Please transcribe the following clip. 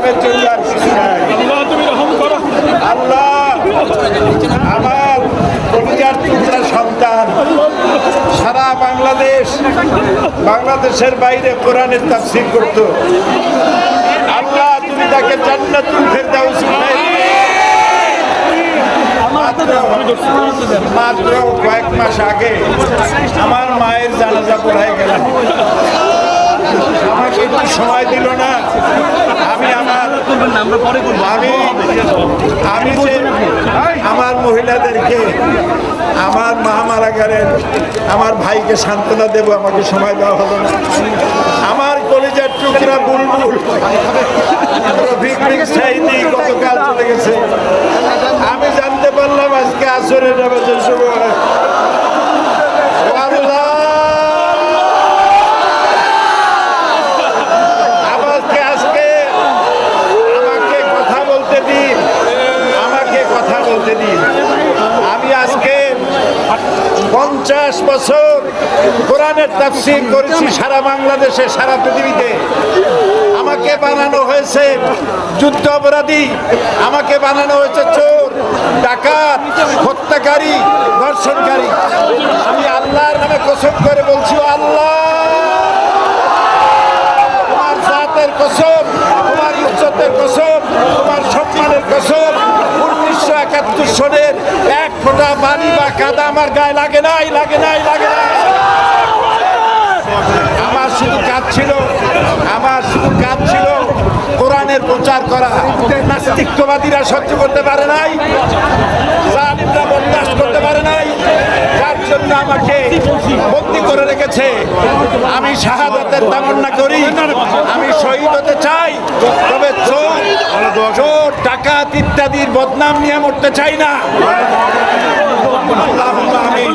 রহমের জন্য আর কিছু নাই। আল্লাহ আমার কলিজার টুকরা সন্তান সারা বাংলাদেশের বাইরে কোরআনের তাফসীর করত। আল্লাহ তুমি তাকে জান্নাতুল ফেরদাউস মাত্র কয়েক মাস আগে আমার মায়ের জানাজা পড়ায় গেলাম। আমাকে একটু সময় দিল না। আমার মহিলাদেরকে আমার মা মারা গেলেন, আমার ভাইকে সান্ত্বনা দেব, আমাকে সময় দেওয়া হলো না। আমার কলিজার টুকরা বুলবুল রফিক সাইদি গতকাল চলে গেছে। আমি জানতে পারলাম আজকে আসরের নামাজের সময়। আমি আজকে 50 বছর কোরআনের তাফসীর করেছি সারা বাংলাদেশে, সারা পৃথিবীতে। আমাকে বানানো হয়েছে যুদ্ধ অপরাধী, আমাকে বানানো হয়েছে চোর, ডাকাত, হত্যাকারী, ধর্ষণকারী। আমি আল্লাহর নামে কসম করে বলছি, আল্লাহ তোমার জাতের কসম, তোমার ইজ্জতের কসম, তোমার সম্মানের কসম, 1971 সনের এক ফোঁটা পানি বা কাদা আমার গায়ে লাগে নাই। আমার শুধু কাজ ছিল কোরআনের প্রচার করা। নাস্তিকবাদীরা সহ্য করতে পারে নাই, জালিমরা বরদাস্ত করতে পারে নাই, যার জন্য আমাকে বন্দী করে রেখেছে। আমি শাহাদাতের তামান্না করি, আমি শহীদ হতে চাই, তবে চোর ডাকাত ইত্যাদির বদনাম নিয়ে মরতে চাই না। আল্লাহুম্মা আমিন।